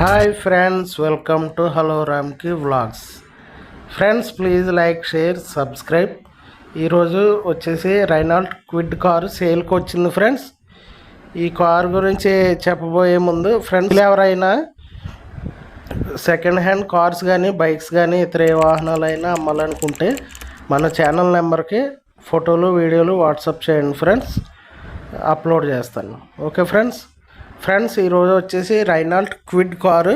Hi friends, welcome to hello Ramki vlogs. Friends, please like, share, subscribe. ఈరోజు వచ్చేసి రైనాల్డ్ quid car సేల్కి వచ్చింది friends. ఈ కారు గురించి చెప్పబోయే ముందు ఫ్రెండ్స్, ఎవరైనా సెకండ్ హ్యాండ్ కార్స్ కానీ బైక్స్ కానీ ఇతర ఏ వాహనాలైనా అమ్మాలనుకుంటే మన ఛానల్ నెంబర్కి ఫోటోలు వీడియోలు వాట్సాప్ చేయండి ఫ్రెండ్స్, అప్లోడ్ చేస్తాను. ఓకే ఫ్రెండ్స్, ఈరోజు వచ్చేసి రైనాల్డ్ క్విడ్ కారు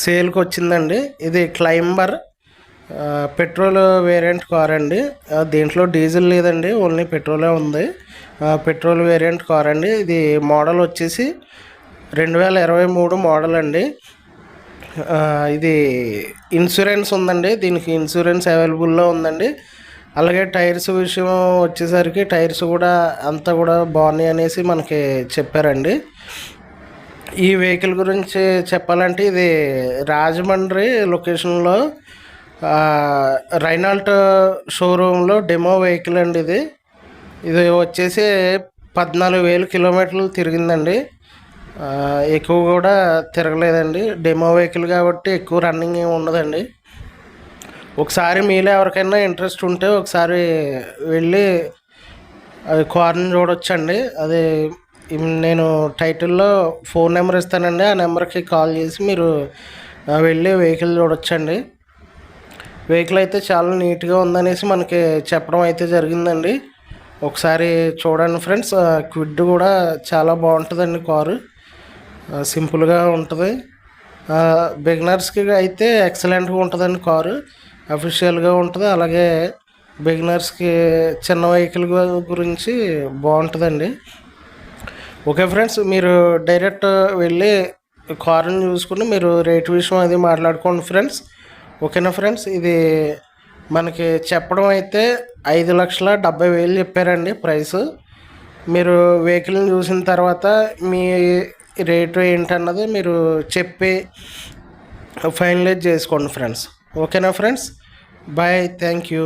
సేల్కి వచ్చిందండి. ఇది క్లైంబర్ పెట్రోల్ వేరియంట్ కార్ అండి. దీంట్లో డీజిల్ లేదండి, ఓన్లీ పెట్రోలే ఉంది. పెట్రోల్ వేరియంట్ కార్ అండి. ఇది మోడల్ వచ్చేసి 2023 మోడల్ అండి. ఇది ఇన్సూరెన్స్ ఉందండి, దీనికి ఇన్సూరెన్స్ అవైలబుల్లో ఉందండి. అలాగే టైర్స్ విషయం వచ్చేసరికి టైర్స్ కూడా అంతా కూడా బాగున్నాయి అనేసి మనకి చెప్పారండి. ఈ వెహికల్ గురించి చెప్పాలంటే ఇది రాజమండ్రి లొకేషన్లో రైనాల్ట్ షోరూంలో డెమో వెహికల్ అండి. ఇది వచ్చేసి 14,000 కిలోమీటర్లు తిరిగిందండి. ఎక్కువ కూడా తిరగలేదండి. డెమో వెహికల్ కాబట్టి ఎక్కువ రన్నింగ్ ఏమి ఉండదండి. ఒకసారి మీలో ఎవరికైనా ఇంట్రెస్ట్ ఉంటే ఒకసారి వెళ్ళి కార్ని చూడొచ్చండి. అది నేను టైటిల్లో ఫోన్ నెంబర్ ఇస్తానండి, ఆ నెంబర్కి కాల్ చేసి మీరు వెళ్ళి వెహికల్ చూడొచ్చండి. వెహికల్ అయితే చాలా నీట్గా ఉందనేసి మనకి చెప్పడం అయితే జరిగిందండి. ఒకసారి చూడండి ఫ్రెండ్స్. క్విడ్ కూడా చాలా బాగుంటుందండి కారు, సింపుల్గా ఉంటుంది. బిగినర్స్కి అయితే ఎక్సలెంట్గా ఉంటుందండి కారు, అఫీషియల్గా ఉంటుంది. అలాగే బిగినర్స్కి చిన్న వెహికల్ గురించి బాగుంటుందండి. ఓకే ఫ్రెండ్స్, మీరు డైరెక్ట్ వెళ్ళి కారుని చూసుకుని మీరు రేట్ విషయం అది మాట్లాడుకోండి ఫ్రెండ్స్. ఓకేనా ఫ్రెండ్స్, ఇది మనకి చెప్పడం అయితే 5,70,000 చెప్పారండి ప్రైస్. మీరు వెహికల్ని చూసిన తర్వాత మీ రేటు ఏంటన్నది మీరు చెప్పి ఫైనలైజ్ చేసుకోండి ఫ్రెండ్స్. ఓకేనా ఫ్రెండ్స్, బాయ్, థ్యాంక్ యూ.